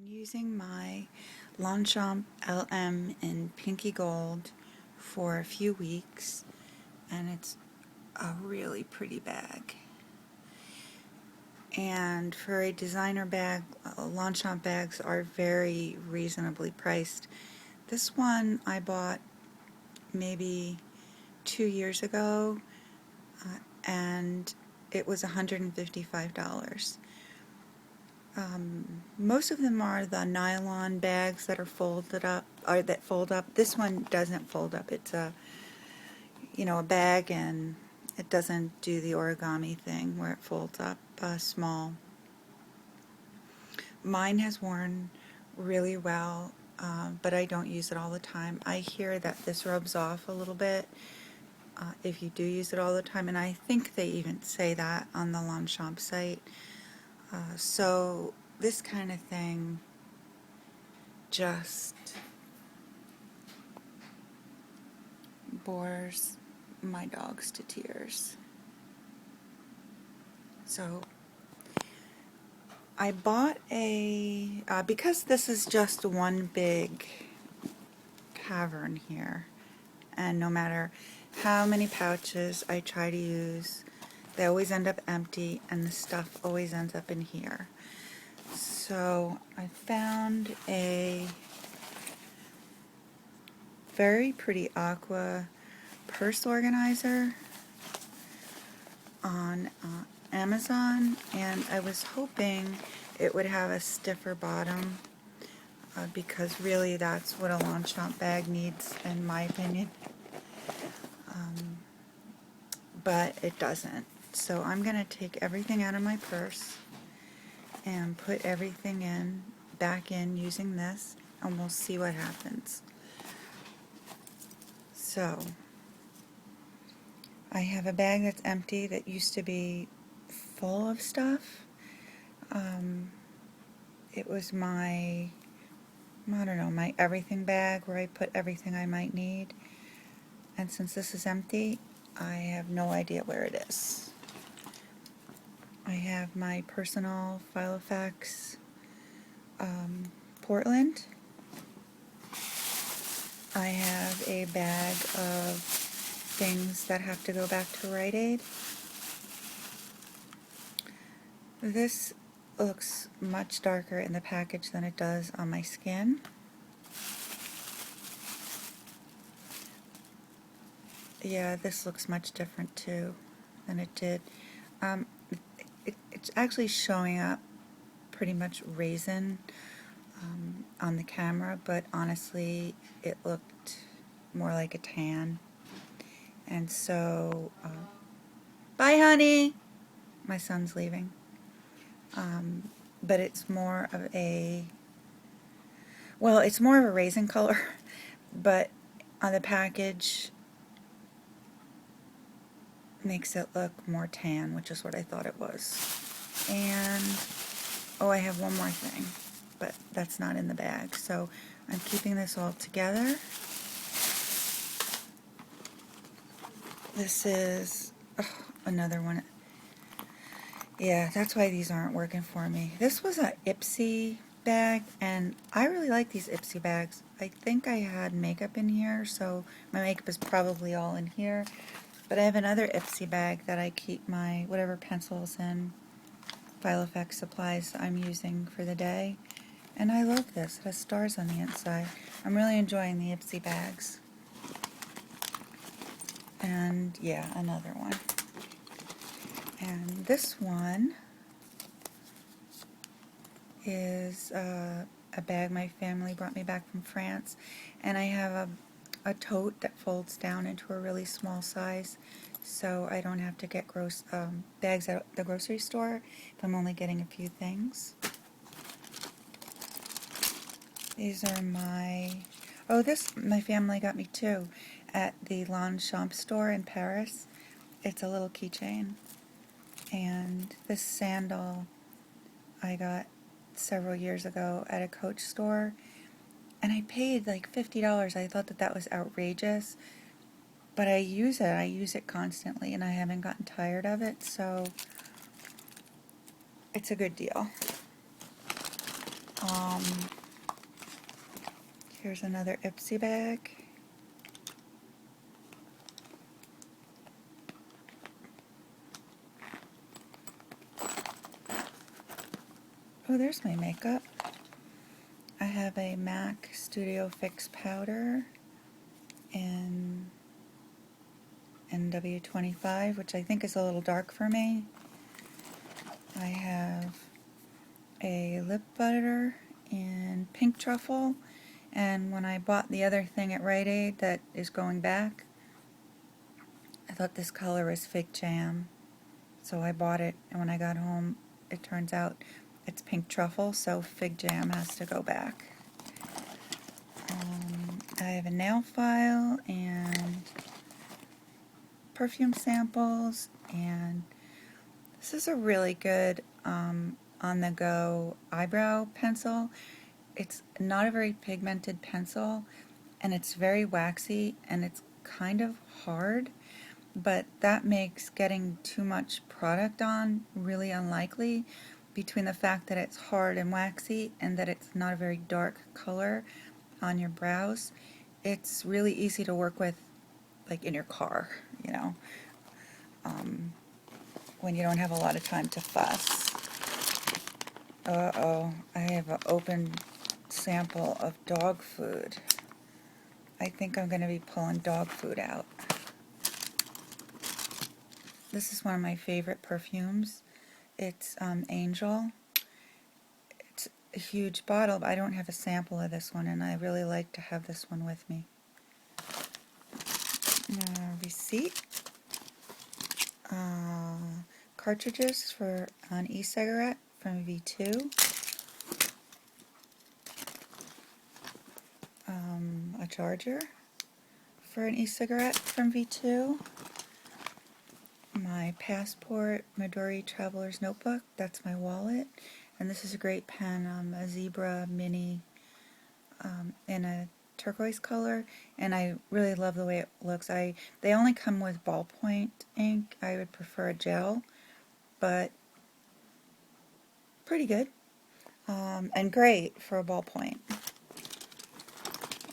Using my Longchamp LM in pinky gold for a few weeks, and it's a really pretty bag. And for a designer bag, Longchamp bags are very reasonably priced. This one I bought maybe 2 years ago, and it was $155. Most of them are the nylon bags that are folded up, or that fold up. This one doesn't fold up. It's a bag, and it doesn't do the origami thing where it folds up small. Mine has worn really well, but I don't use it all the time. I hear that this rubs off a little bit if you do use it all the time, and I think they even say that on the Longchamp site. So this kind of thing just bores my dogs to tears. So I bought because this is just one big cavern here, and no matter how many pouches I try to use, they always end up empty, and the stuff always ends up in here. So I found a very pretty aqua purse organizer on Amazon, and I was hoping it would have a stiffer bottom because really that's what a Longchamp bag needs, in my opinion. But it doesn't. So I'm going to take everything out of my purse and put everything back in using this, and we'll see what happens. So I have a bag that's empty that used to be full of stuff. It was my everything bag where I put everything I might need. And since this is empty, I have no idea where it is. I have my personal Filofax Portland. I have a bag of things that have to go back to Rite Aid. This looks much darker in the package than it does on my skin. Yeah, this looks much different too than it did. It's actually showing up pretty much raisin on the camera, but honestly it looked more like a tan. And so, bye honey! My son's leaving. But it's more of a, it's more of a raisin color, but on the package makes it look more tan, which is what I thought it was. And I have one more thing, but that's not in the bag, so I'm keeping this all together. This is another one. Yeah, that's why these aren't working for me. This was a Ipsy bag, and I really like these Ipsy bags. I think I had makeup in here, so my makeup is probably all in here. But I have another Ipsy bag that I keep my whatever pencils and Filofax supplies I'm using for the day. And I love this. It has stars on the inside. I'm really enjoying the Ipsy bags. And yeah, another one. And this one is a bag my family brought me back from France. And I have a tote that folds down into a really small size, so I don't have to get bags at the grocery store if I'm only getting a few things. These are this my family got me too at the Longchamp store in Paris. It's a little keychain. And this sandal I got several years ago at a Coach store, and I paid like $50. I thought that was outrageous, but I use it constantly, and I haven't gotten tired of it, so it's a good deal. Um, Here's another Ipsy bag. Oh, there's my makeup. I have a MAC Studio Fix powder in NW25, which I think is a little dark for me. I have a lip butter in Pink Truffle, and when I bought the other thing at Rite Aid that is going back, I thought this color was Fig Jam, so I bought it, and when I got home it turns out it's Pink Truffle, so Fig Jam has to go back. I have a nail file and perfume samples, and this is a really good on-the-go eyebrow pencil. It's not a very pigmented pencil, and it's very waxy, and it's kind of hard, but that makes getting too much product on really unlikely between the fact that it's hard and waxy and that it's not a very dark color on your brows. It's really easy to work with, like in your car, you know, when you don't have a lot of time to fuss. Uh-oh, I have an open sample of dog food. I think I'm going to be pulling dog food out. This is one of my favorite perfumes. It's Angel. It's a huge bottle, but I don't have a sample of this one, and I really like to have this one with me. Receipt. Cartridges for an e-cigarette from V2. A charger for an e-cigarette from V2. My passport Midori Traveler's Notebook, that's my wallet. And this is a great pen, a Zebra Mini in a turquoise color, and I really love the way it looks. They only come with ballpoint ink. I would prefer a gel, but pretty good, and great for a ballpoint.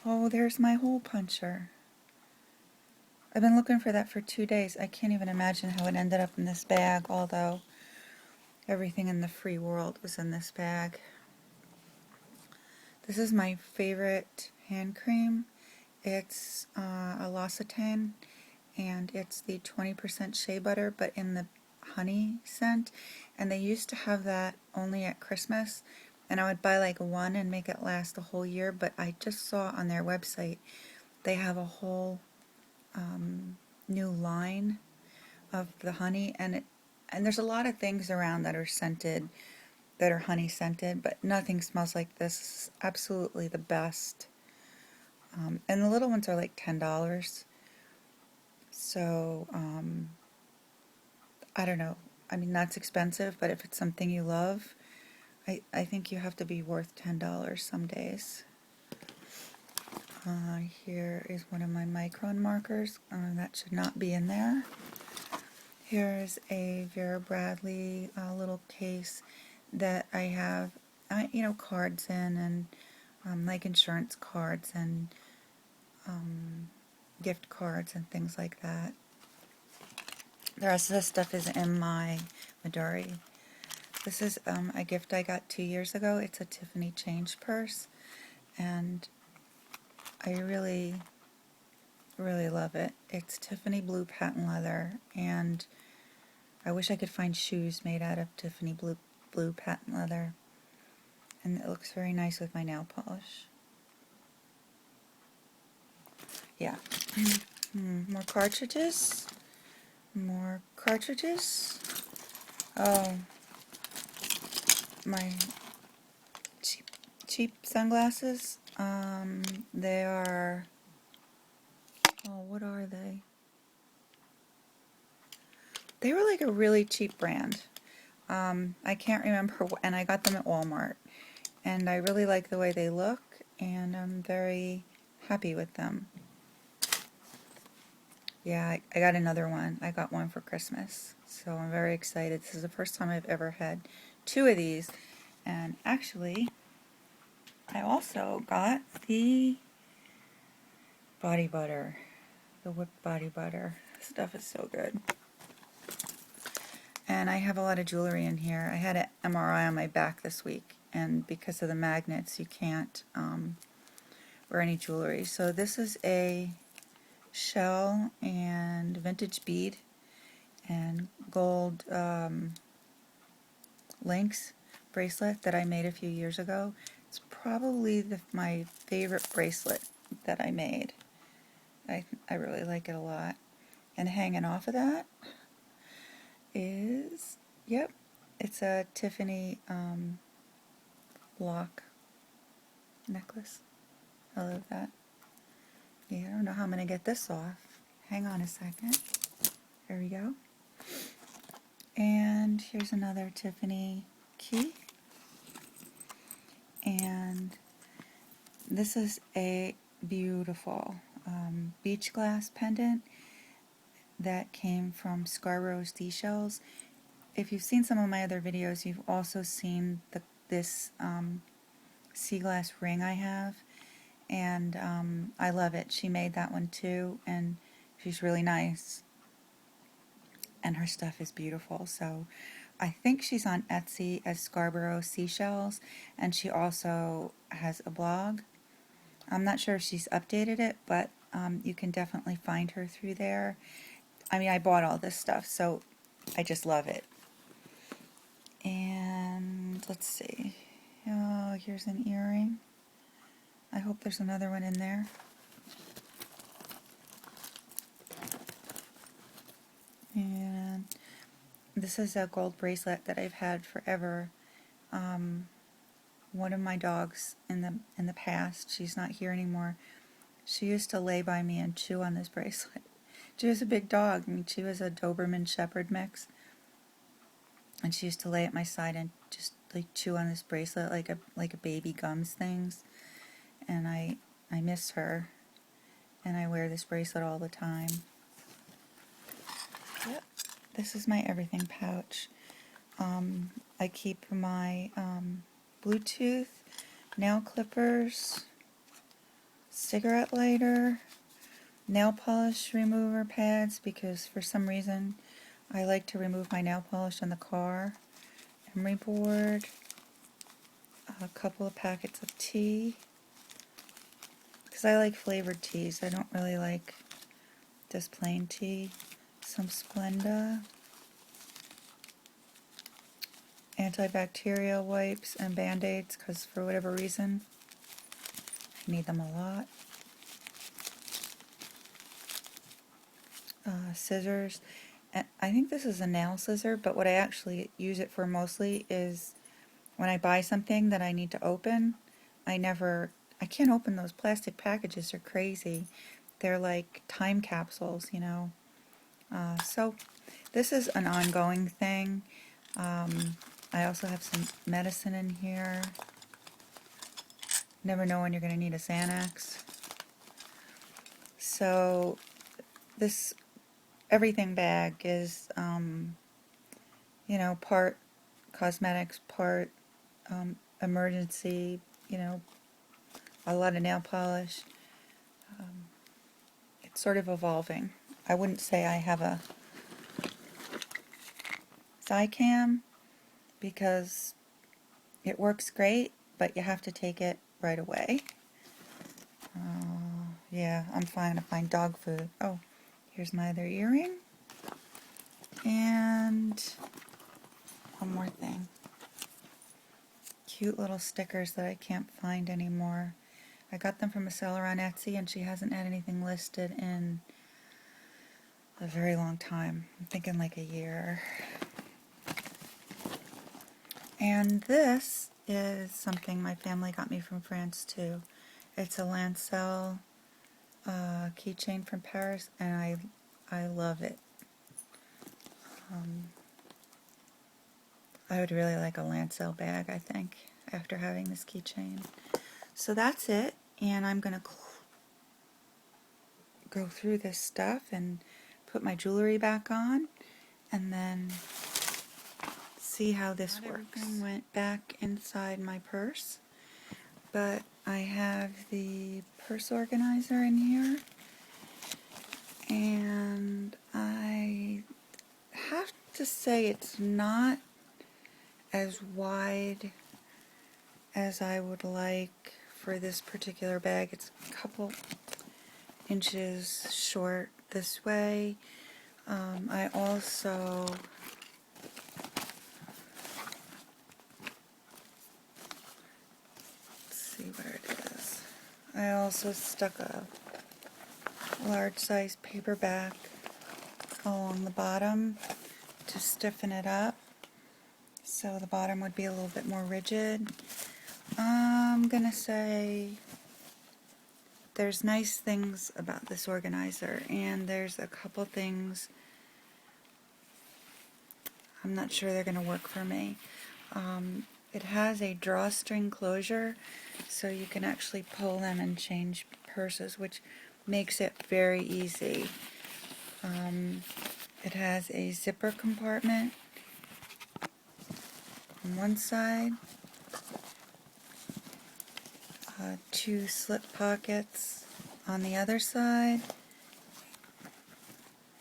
Oh, there's my hole puncher. I've been looking for that for 2 days. I can't even imagine how it ended up in this bag, although everything in the free world was in this bag. This is my favorite hand cream. It's a L'Occitane, and it's the 20% shea butter, but in the honey scent. And they used to have that only at Christmas, and I would buy like one and make it last the whole year, but I just saw on their website they have a whole new line of the honey, and there's a lot of things around that are scented, that are honey scented, but nothing smells like this. It's absolutely the best. And the little ones are like $10. So, I don't know. I mean, that's expensive, but if it's something you love, I think you have to be worth $10 some days. Here is one of my micron markers. That should not be in there. Here's a Vera Bradley little case that I have, cards in, and like insurance cards and gift cards and things like that. The rest of this stuff is in my Midori. This is a gift I got 2 years ago. It's a Tiffany change purse, and I really, really love it. It's Tiffany blue patent leather, and I wish I could find shoes made out of Tiffany blue patent leather. And it looks very nice with my nail polish. Yeah. More cartridges. More cartridges. Oh, my cheap sunglasses. They are, what are they? They were like a really cheap brand. I can't remember, and I got them at Walmart. And I really like the way they look, and I'm very happy with them. Yeah, I got another one. I got one for Christmas, so I'm very excited. This is the first time I've ever had 2 of these, and actually, I also got the body butter, the whipped body butter. This stuff is so good. And I have a lot of jewelry in here. I had an MRI on my back this week, and because of the magnets, you can't wear any jewelry. So this is a shell and vintage bead and gold links bracelet that I made a few years ago. It's probably my favorite bracelet that I made. I really like it a lot. And hanging off of that is, yep, it's a Tiffany lock necklace. I love that. Yeah, I don't know how I'm going to get this off. Hang on a second. There we go. And here's another Tiffany key. And this is a beautiful beach glass pendant that came from Scarborough seashells. If you've seen some of my other videos, you've also seen this sea glass ring I have, and I love it. She made that one too, and she's really nice, and her stuff is beautiful. So I think she's on Etsy as Scarborough Seashells, and she also has a blog. I'm not sure if she's updated it, but you can definitely find her through there. I mean, I bought all this stuff, so I just love it. And let's see. Oh, here's an earring. I hope there's another one in there. And this is a gold bracelet that I've had forever. One of my dogs in the past, she's not here anymore, she used to lay by me and chew on this bracelet. She was a big dog. I mean, she was a Doberman Shepherd mix, and she used to lay at my side and just like chew on this bracelet like a baby gums things. And I miss her, and I wear this bracelet all the time. Yep, this is my everything pouch. I keep my Bluetooth, nail clippers, cigarette lighter, nail polish remover pads, because for some reason I like to remove my nail polish in the car, emery board, a couple of packets of tea, because I like flavored teas. I don't really like just plain tea. Some Splenda, antibacterial wipes and band-aids, because for whatever reason I need them a lot. Scissors. And I think this is a nail scissor, but what I actually use it for mostly is when I buy something that I need to open. I can't open those plastic packages. They're crazy. They're like time capsules, you know. So this is an ongoing thing. I also have some medicine in here. Never know when you're going to need a Xanax. So this everything bag is, you know, part cosmetics, part emergency, you know, a lot of nail polish. It's sort of evolving. I wouldn't say I have a thigh cam because it works great, but you have to take it right away. Yeah, I'm trying to find dog food. Oh, here's my other earring. And one more thing. Cute little stickers that I can't find anymore. I got them from a seller on Etsy, and she hasn't had anything listed in a very long time. I'm thinking like a year. And this is something my family got me from France too. It's a Lancel keychain from Paris, and I love it. I would really like a Lancel bag, I think, after having this keychain. So that's it, and I'm going to go through this stuff and put my jewelry back on, and then see how this works. Everything went back inside my purse. but I have the purse organizer in here, and I have to say it's not as wide as I would like for this particular bag. It's a couple inches short this way. I also see where it is. I also stuck a large size paperback along the bottom to stiffen it up, so the bottom would be a little bit more rigid. I'm gonna say there's nice things about this organizer, and there's a couple things I'm not sure they're gonna work for me. It has a drawstring closure, so you can actually pull them and change purses, which makes it very easy. It has a zipper compartment on one side, 2 slip pockets on the other side.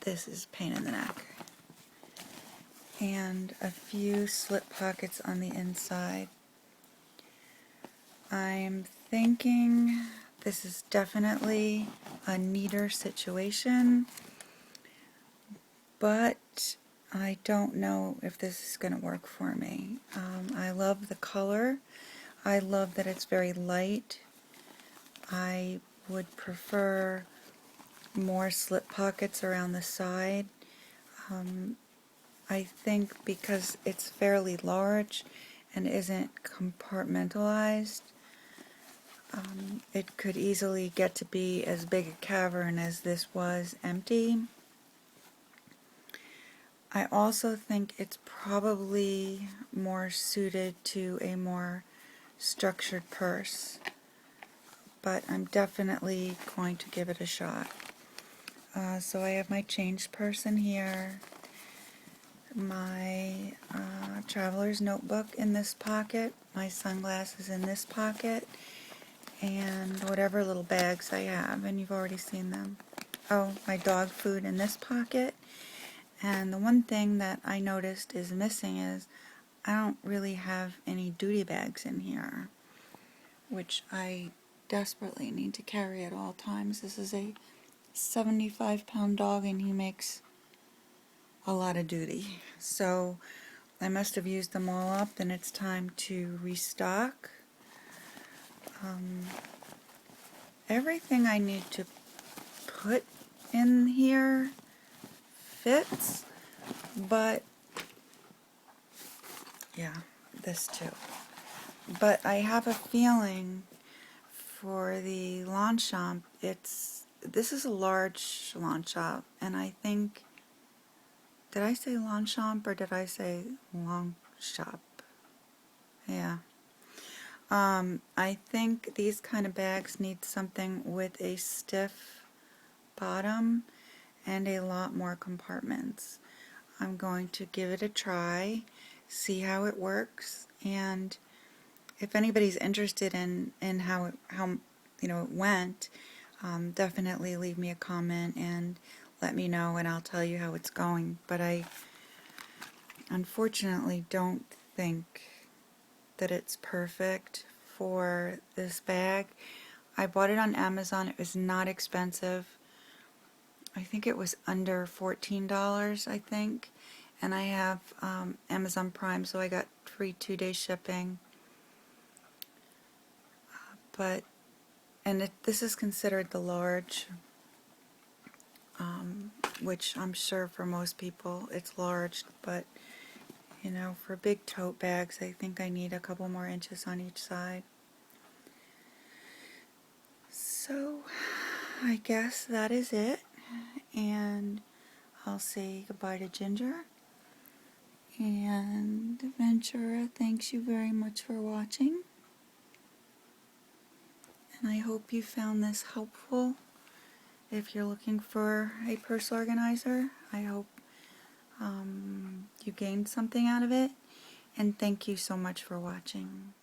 This is a pain in the neck. And a few slip pockets on the inside. I'm thinking this is definitely a neater situation, but I don't know if this is going to work for me. I love the color. I love that it's very light. I would prefer more slip pockets around the side. I think because it's fairly large and isn't compartmentalized, it could easily get to be as big a cavern as this was empty. I also think it's probably more suited to a more structured purse, but I'm definitely going to give it a shot. So I have my change purse in here, my traveler's notebook in this pocket, my sunglasses in this pocket, and whatever little bags I have, and you've already seen them. Oh, my dog food in this pocket. And the one thing that I noticed is missing is I don't really have any duty bags in here, which I desperately need to carry at all times. This is a 75-pound dog, and he makes a lot of duty. So I must have used them all up, and it's time to restock. Everything I need to put in here fits, but yeah, this too. But I have a feeling for the Longchamp, this is a large Longchamp, and I think, did I say Longchamp or did I say Longchamp? Yeah. I think these kind of bags need something with a stiff bottom and a lot more compartments. I'm going to give it a try, see how it works, and if anybody's interested in how it went, definitely leave me a comment and let me know, and I'll tell you how it's going. But I unfortunately don't think that it's perfect for this bag. I bought it on Amazon. It was not expensive. I think it was under $14, I think. And I have Amazon Prime, so I got free 2-day shipping. This is considered the large, which I'm sure for most people it's large, but for big tote bags, I think I need a couple more inches on each side. So I guess that is it, and I'll say goodbye to Ginger. And Ventura, thanks you very much for watching. And I hope you found this helpful. If you're looking for a purse organizer, I hope you gained something out of it. And thank you so much for watching.